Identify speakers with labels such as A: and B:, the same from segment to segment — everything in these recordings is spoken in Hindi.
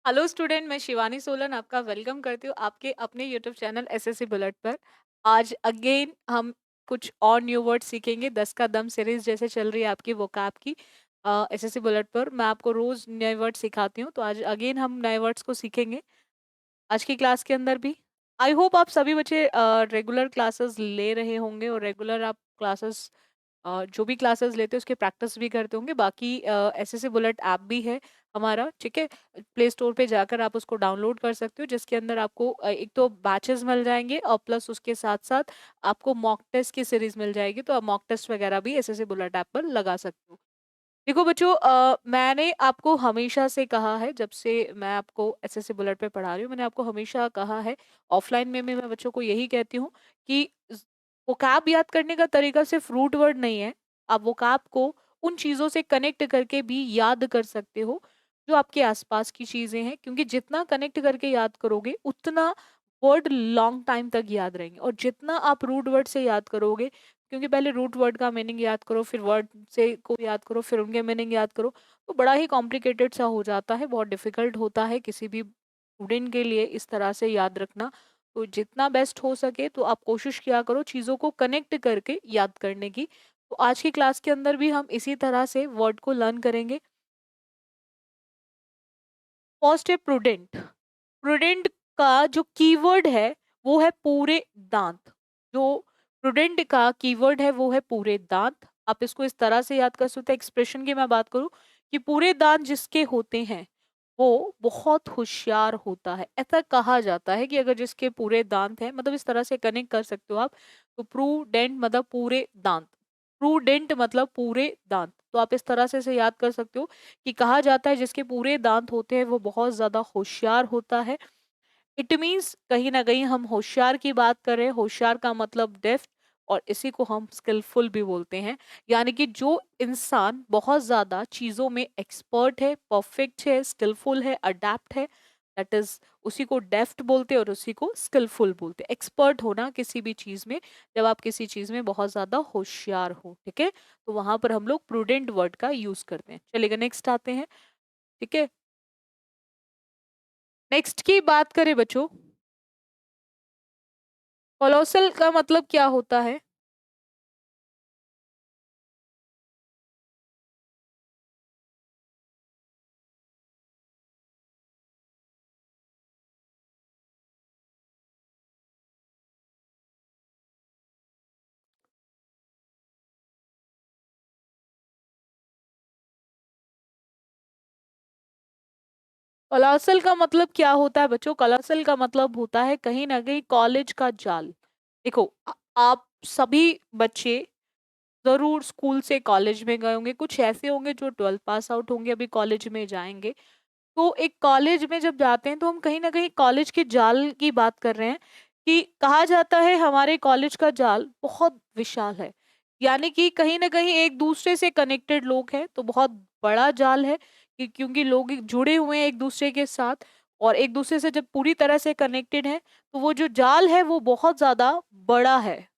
A: हेलो स्टूडेंट, मैं शिवानी सोलन आपका वेलकम करती हूँ आपके अपने यूट्यूब चैनल एसएससी बुलेट पर। आज अगेन हम कुछ और न्यू वर्ड सीखेंगे। 10 का दम सीरीज जैसे चल रही है आपकी वोकैब की एसएससी बुलेट पर। मैं आपको रोज नए वर्ड सिखाती हूँ, तो आज अगेन हम नए वर्ड्स को सीखेंगे आज की क्लास के अंदर भी। आई होप आप सभी बच्चे रेगुलर क्लासेस ले रहे होंगे और रेगुलर आप क्लासेस जो भी क्लासेस लेते हैं उसके प्रैक्टिस भी करते होंगे। बाकी एसएससी बुलेट ऐप भी है हमारा, ठीक है। प्ले स्टोर पे जाकर आप उसको डाउनलोड कर सकते हो, जिसके अंदर आपको एक तो बैचेस मिल जाएंगे और प्लस उसके साथ साथ आपको मॉक टेस्ट की सीरीज मिल जाएगी। तो आप मॉक टेस्ट वगैरह भी एसएससी बुलेट ऐप पर लगा सकते हो। देखो बच्चों, मैंने आपको हमेशा से कहा है, जब से मैं आपको एसएससी बुलेट पे पढ़ा रही हूँ, मैंने आपको हमेशा कहा है, ऑफलाइन में भी मैं बच्चों को यही कहती हूँ कि वोकैब याद करने का तरीका सिर्फ रूट वर्ड नहीं है। आप वोकैब को उन चीजों से कनेक्ट करके भी याद कर सकते हो जो आपके आसपास की चीजें हैं, क्योंकि जितना कनेक्ट करके याद करोगे उतना वर्ड लॉन्ग टाइम तक याद रहेंगे। और जितना आप रूट वर्ड से याद करोगे, क्योंकि पहले रूट वर्ड का मीनिंग याद करो, फिर वर्ड से को याद करो, फिर उनके मीनिंग याद करो, तो बड़ा ही कॉम्प्लिकेटेड सा हो जाता है, बहुत डिफिकल्ट होता है किसी भी स्टूडेंट के लिए इस तरह से याद रखना। तो जितना बेस्ट हो सके तो आप कोशिश किया करो चीज़ों को कनेक्ट करके याद करने की। तो आज की क्लास के अंदर भी हम इसी तरह से वर्ड को लर्न करेंगे। फर्स्ट है प्रूडेंट। प्रूडेंट का जो कीवर्ड है वो है पूरे दांत। जो प्रूडेंट का कीवर्ड है वो है पूरे दांत। आप इसको इस तरह से याद कर सकते हैं। एक्सप्रेशन की मैं बात करूं कि पूरे दांत जिसके होते हैं वो बहुत होशियार होता है। ऐसा कहा जाता है कि अगर जिसके पूरे दांत हैं, मतलब इस तरह से कनेक्ट कर सकते हो आप। तो प्रूडेंट मतलब पूरे दांत, प्रूडेंट मतलब पूरे दांत। तो आप इस तरह से इसे याद कर सकते हो कि कहा जाता है जिसके पूरे दांत होते हैं वो बहुत ज्यादा होशियार होता है। इट मीन्स कहीं ना कहीं हम होशियार की बात करें। होशियार का मतलब डेफ्ट, और इसी को हम स्किलफुल भी बोलते हैं। यानी कि जो इंसान बहुत ज्यादा चीजों में एक्सपर्ट है, परफेक्ट है, स्किलफुल है, अडेप्ट है, दैट इज उसी को डेफ्ट बोलते हैं और उसी को स्किलफुल बोलते हैं। एक्सपर्ट होना किसी भी चीज में, जब आप किसी चीज में बहुत ज्यादा होशियार हो, ठीक है, तो वहां पर हम लोग प्रूडेंट वर्ड का यूज करते हैं। चलिएगा नेक्स्ट आते हैं, ठीक है। नेक्स्ट की बात करें बच्चों, कोलोसल का मतलब क्या होता है? कोलासल का मतलब क्या होता है बच्चों? कोलासल का मतलब होता है कहीं ना कहीं कॉलेज का जाल। देखो, आप सभी बच्चे जरूर स्कूल से कॉलेज में गए होंगे। कुछ ऐसे होंगे जो 12th पास आउट होंगे, अभी कॉलेज में जाएंगे। तो एक कॉलेज में जब जाते हैं तो हम कहीं ना कहीं कॉलेज के जाल की बात कर रहे हैं। कि कहा जाता है हमारे कॉलेज का जाल बहुत विशाल है। यानी कि कहीं ना कहीं एक दूसरे से कनेक्टेड लोग हैं, तो बहुत बड़ा जाल है। क्योंकि लोग जुड़े हुए हैं एक दूसरे के साथ, और एक दूसरे से जब पूरी तरह से कनेक्टेड है, तो वो जो जाल है वो बहुत ज्यादा बड़ा है।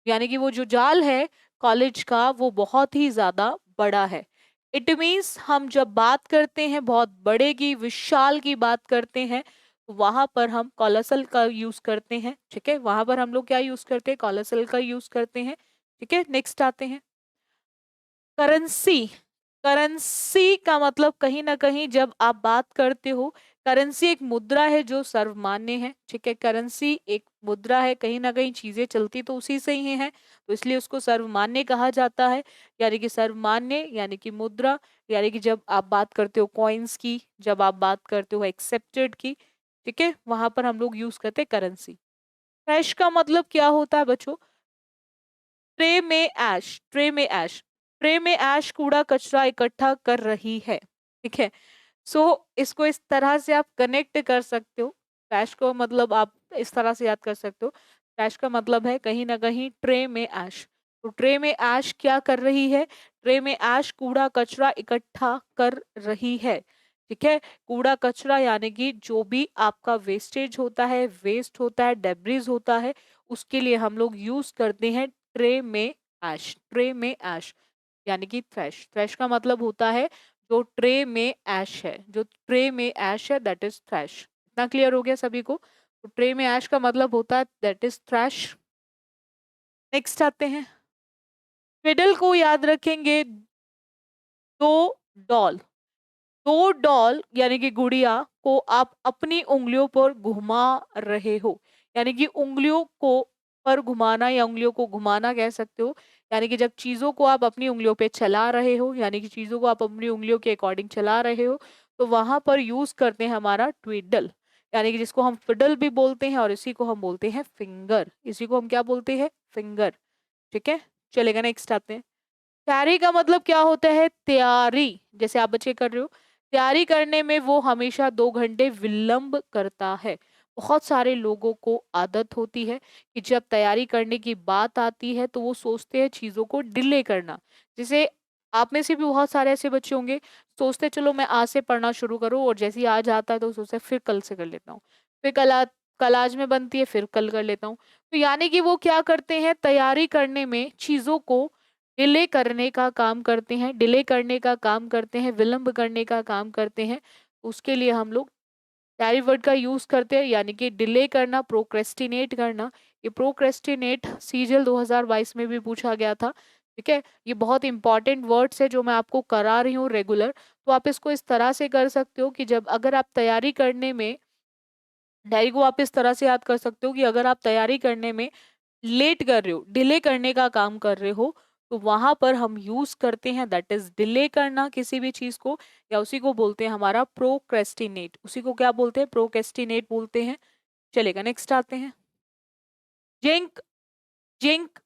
A: यानी कि वो जो जाल है कॉलेज का वो बहुत ही ज्यादा बड़ा है। इट मीन्स हम जब बात करते हैं बहुत बड़े की, विशाल की बात करते हैं, तो वहां पर हम कॉलोसल का यूज करते हैं, ठीक है। वहां पर हम लोग क्या यूज करते हैं? कॉलोसल का यूज करते हैं, ठीक है। नेक्स्ट आते हैं, करेंसी। करेंसी का मतलब कहीं ना कहीं जब आप बात करते हो, करेंसी एक मुद्रा है जो सर्वमान्य है, ठीक है। करेंसी एक मुद्रा है, कहीं ना कहीं चीजें चलती तो उसी से ही है, तो इसलिए उसको सर्वमान्य कहा जाता है। यानी कि सर्वमान्य यानी कि मुद्रा। यानी कि जब आप बात करते हो कॉइन्स की, जब आप बात करते हो एक्सेप्टेड की, ठीक है, वहां पर हम लोग यूज करते हैं करेंसी। ट्रैश का मतलब क्या होता है बच्चों? ट्रे में ऐश, ट्रे में ऐश, ट्रे में ऐश कूड़ा कचरा इकट्ठा कर रही है, ठीक है। सो इसको इस तरह से आप कनेक्ट कर सकते हो। ट्रैश को मतलब आप इस तरह से याद कर सकते हो। ट्रैश का मतलब है कहीं ना कहीं ट्रे में ऐश। तो ट्रे में ऐश क्या कर रही है? ट्रे में ऐश कूड़ा कचरा इकट्ठा कर रही है, ठीक है। कूड़ा कचरा यानी कि जो भी आपका वेस्टेज होता है, वेस्ट होता है, डेब्रिज होता है, उसके लिए हम लोग यूज करते हैं ट्रे में ऐश। ट्रे में ऐश यानी कि थ्रैश। थ्रैश का मतलब होता है जो ट्रे में ऐश है, जो ट्रे में ऐश है दैट इज थ्रैश। इतना क्लियर हो गया सभी को? तो ट्रे में ऐश का मतलब होता है दैट इज थ्रैश। नेक्स्ट आते हैं, फिडल को याद रखेंगे दो डॉल। दो डॉल यानी कि गुड़िया को आप अपनी उंगलियों पर घुमा रहे हो, यानी कि उंगलियों को पर घुमाना या उंगलियों को घुमाना कह सकते हो। यानी कि जब चीजों को आप अपनी उंगलियों पे चला रहे हो, यानी कि चीजों को आप अपनी उंगलियों के अकॉर्डिंग चला रहे हो, तो वहां पर यूज करते हैं हमारा ट्विडल, यानी कि जिसको हम फिडल भी बोलते हैं और इसी को हम बोलते हैं फिंगर। इसी को हम क्या बोलते हैं? फिंगर। ठीक है, चलेगा। नेक्स्ट आते हैं, तैयारी का मतलब क्या होता है? तैयारी, जैसे आप बच्चे कर रहे हो, तैयारी करने में वो हमेशा 2 घंटे विलंब करता है। बहुत सारे लोगों को आदत होती है कि जब तैयारी करने की बात आती है तो वो सोचते हैं चीजों को डिले करना। जैसे आप में से भी बहुत सारे ऐसे बच्चे होंगे, सोचते हैं, चलो मैं आज से पढ़ना शुरू करूँ, और जैसे ही आज आता है तो सोचते हैं फिर कल से कर लेता हूँ, फिर कल आज में बनती है, फिर कल कर लेता हूँ। तो यानी कि वो क्या करते हैं, तैयारी करने में चीजों को डिले करने का काम करते हैं, डिले करने का काम करते हैं, विलंब करने का काम करते हैं। उसके लिए हम लोग टैरी वर्ड का यूज करते हैं, यानी कि डिले करना, प्रोक्रेस्टिनेट करना। ये प्रोक्रेस्टिनेट सीजीएल 2022 में भी पूछा गया था। ठीक है, ये बहुत इंपॉर्टेंट वर्ड्स है जो मैं आपको करा रही हूँ रेगुलर। तो आप इसको इस तरह से कर सकते हो कि जब अगर आप तैयारी करने में, डायरी को आप इस तरह से याद कर सकते हो कि अगर आप तैयारी करने में लेट कर रहे हो, डिले करने का काम कर रहे हो, तो वहां पर हम यूज करते हैं दैट इज डिले करना किसी भी चीज को, या उसी को बोलते हैं हमारा प्रोक्रेस्टिनेट। उसी को क्या बोलते हैं? प्रोक्रेस्टिनेट बोलते हैं। चलेगा, नेक्स्ट आते हैं, जिंक। जिंक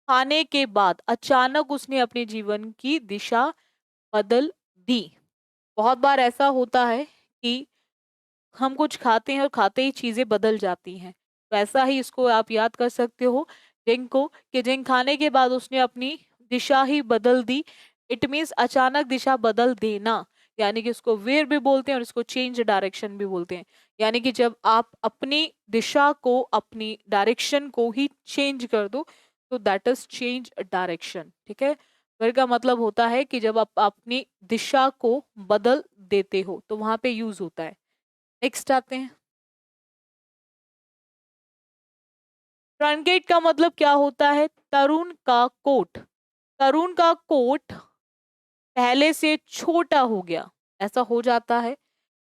A: खाने के बाद अचानक उसने अपने जीवन की दिशा बदल दी। बहुत बार ऐसा होता है कि हम कुछ खाते हैं और खाते ही चीजें बदल जाती हैं। तो ऐसा ही इसको आप याद कर सकते हो जिंक को, कि जिंक खाने के बाद उसने अपनी दिशा ही बदल दी। इट मीन्स अचानक दिशा बदल देना, यानी कि उसको वेयर भी बोलते हैं और इसको चेंज डायरेक्शन भी बोलते हैं। यानी कि जब आप अपनी दिशा को, अपनी डायरेक्शन को ही चेंज कर दो, तो दैट इज चेंज डायरेक्शन। ठीक है, वेयर का मतलब होता है कि जब आप अपनी दिशा को बदल देते हो तो वहां पे यूज होता है। नेक्स्ट आते हैं, ट्रंकेट का मतलब क्या होता है? तरुण का कोट। तरुण का कोट पहले से छोटा हो गया। ऐसा हो जाता है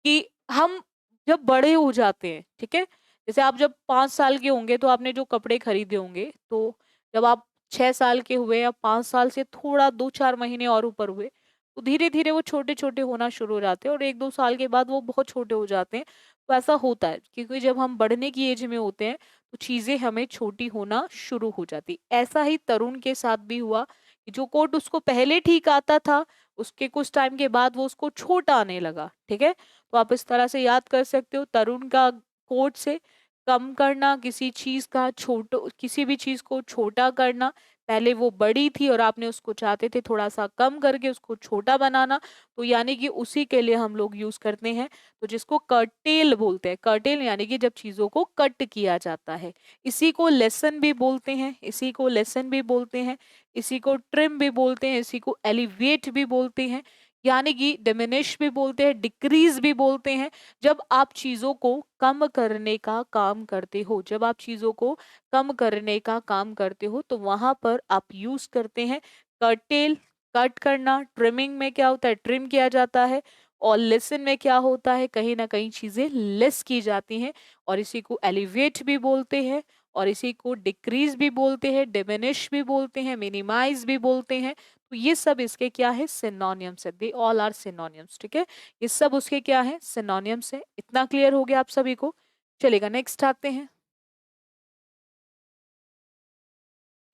A: कि हम जब बड़े हो जाते हैं, ठीक है, जैसे आप जब 5 साल के होंगे तो आपने जो कपड़े खरीदे होंगे, तो जब आप 6 साल के हुए या 5 साल से थोड़ा 2-4 महीने और ऊपर हुए, तो धीरे धीरे वो छोटे छोटे होना शुरू हो जाते हैं और 1-2 साल के बाद वो बहुत छोटे हो जाते हैं। तो ऐसा होता है क्योंकि जब हम बढ़ने की एज में होते हैं तो चीजें हमें छोटी होना शुरू हो जाती। ऐसा ही तरुण के साथ भी हुआ कि जो कोट उसको पहले ठीक आता था, उसके कुछ टाइम के बाद वो उसको छोटा आने लगा। ठीक है, तो आप इस तरह से याद कर सकते हो, तरुण का कोट से कम करना, किसी चीज का छोटो, किसी भी चीज को छोटा करना। पहले वो बड़ी थी और आपने उसको चाहते थे थोड़ा सा कम करके उसको छोटा बनाना, तो यानी कि उसी के लिए हम लोग यूज करते हैं। तो जिसको कर्टेल बोलते हैं, कर्टेल यानी कि जब चीजों को कट किया जाता है। इसी को लेसन भी बोलते हैं, इसी को लेसन भी बोलते हैं, इसी को ट्रिम भी बोलते हैं, इसी को एलिवेट भी बोलते हैं, यानी कि डिमिनिश भी बोलते हैं, डिक्रीज भी बोलते हैं। जब आप चीजों को कम करने का काम करते हो, जब आप चीजों को कम करने का काम करते हो तो वहां पर आप यूज करते हैं कर्टेल, कट करना। ट्रिमिंग में क्या होता है? ट्रिम किया जाता है। और लेसन में क्या होता है? कहीं ना कहीं चीजें लेस की जाती हैं, और इसी को एलिवेट भी बोलते हैं, और इसी को डिक्रीज भी बोलते हैं, डिमिनिश भी बोलते हैं, मिनिमाइज भी बोलते हैं। तो ये सब इसके क्या है? सिनोनियम्स है, दे ऑल आर सिनोनियम्स। ठीक है, ये सब उसके क्या है? सिनोनियम्स है। इतना क्लियर हो गया आप सभी को? चलेगा, नेक्स्ट आते हैं,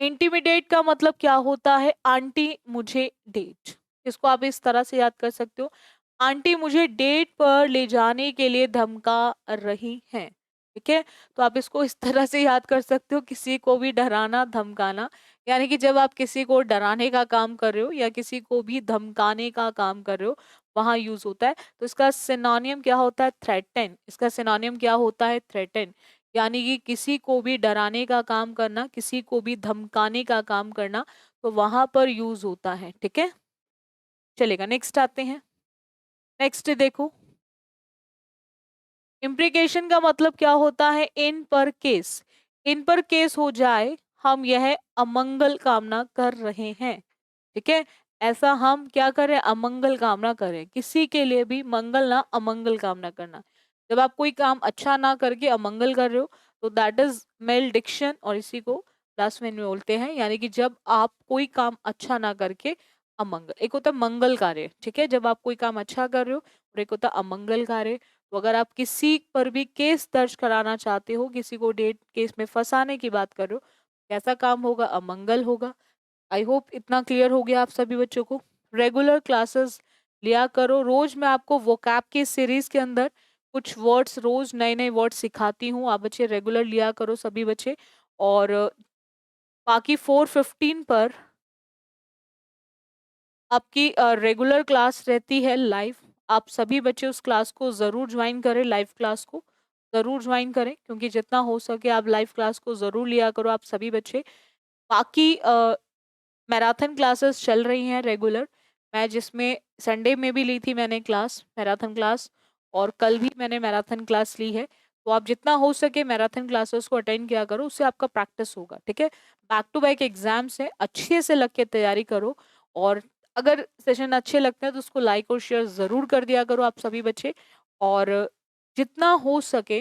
A: इंटिमिडेट का मतलब क्या होता है? आंटी मुझे डेट। इसको आप इस तरह से याद कर सकते हो, आंटी मुझे डेट पर ले जाने के लिए धमका रही हैं। ठीक है, तो आप इसको इस तरह से याद कर सकते हो, किसी को भी डराना, धमकाना, यानी कि जब आप किसी को डराने का काम कर रहे हो या किसी को भी धमकाने का काम कर रहे हो, वहां यूज होता है। तो इसका सिनोनियम क्या होता है? थ्रेटन। इसका सिनोनियम क्या होता है? थ्रेटन। यानी कि किसी को भी डराने का काम करना, किसी को भी धमकाने का काम करना, तो वहां पर यूज होता है। ठीक है, चलेगा, नेक्स्ट आते हैं, नेक्स्ट देखो, इम्प्लीकेशन का मतलब क्या होता है, इन पर केस, इन पर केस हो जाए हम यह अमंगल कामना कर रहे हैं, ठीक है। ऐसा हम क्या करें, अमंगल कामना करें, किसी के लिए भी मंगल ना अमंगल कामना करना। जब आप कोई काम अच्छा ना करके अमंगल कर रहे हो तो दैट इज मेल डिक्शन, और इसी को ब्लास्फेमी में बोलते हैं। यानी कि जब आप कोई काम अच्छा ना करके अमंगल, एक होता है मंगल कार्य, ठीक है, जब आप कोई काम अच्छा कर रहे हो, और एक होता है अमंगल कार्य। तो अगर आप किसी पर भी केस दर्ज कराना चाहते हो, किसी को डेट केस में फंसाने की बात कर रहे हो, कैसा काम होगा, अमंगल होगा। आई होप इतना क्लियर हो गया आप सभी बच्चों को। रेगुलर क्लासेस लिया करो, रोज मैं आपको वोकैब की सीरीज के अंदर कुछ वर्ड्स, रोज नए नए वर्ड्स सिखाती हूँ, आप बच्चे रेगुलर लिया करो सभी बच्चे। और बाकी 4:15 पर आपकी रेगुलर क्लास रहती है लाइव, आप सभी बच्चे उस क्लास को ज़रूर ज्वाइन करें, लाइव क्लास को ज़रूर ज्वाइन करें, क्योंकि जितना हो सके आप लाइव क्लास को ज़रूर लिया करो आप सभी बच्चे। बाकी मैराथन क्लासेस चल रही हैं रेगुलर, मैं जिसमें संडे में भी ली थी मैंने क्लास, मैराथन क्लास, और कल भी मैंने मैराथन क्लास ली है। तो आप जितना हो सके मैराथन क्लासेस को अटेंड किया करो, उससे आपका प्रैक्टिस होगा, ठीक है। बैक टू बैक एग्जाम्स है, अच्छे से लग के तैयारी करो, और अगर सेशन अच्छे लगते हैं तो उसको लाइक और शेयर ज़रूर कर दिया करो आप सभी बच्चे। और जितना हो सके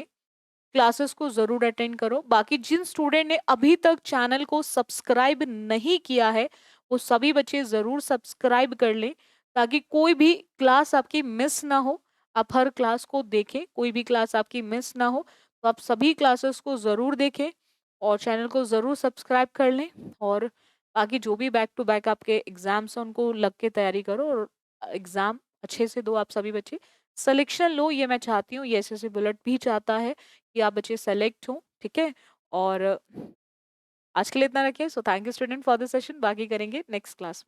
A: क्लासेस को ज़रूर अटेंड करो। बाकी जिन स्टूडेंट ने अभी तक चैनल को सब्सक्राइब नहीं किया है, वो सभी बच्चे ज़रूर सब्सक्राइब कर लें, ताकि कोई भी क्लास आपकी मिस ना हो। आप हर क्लास को देखें, कोई भी क्लास आपकी मिस ना हो, तो आप सभी क्लासेस को ज़रूर देखें और चैनल को ज़रूर सब्सक्राइब कर लें। और बाकी जो भी बैक टू बैक आपके एग्जाम्स हैं उनको लग के तैयारी करो, और एग्ज़ाम अच्छे से दो आप सभी बच्चे, सिलेक्शन लो ये मैं चाहती हूँ, ये एसएससी बुलेट भी चाहता है कि आप बच्चे सेलेक्ट हो, ठीक है। और आज के लिए इतना रखिए। So thank you student for the session, बाकी करेंगे नेक्स्ट क्लास में।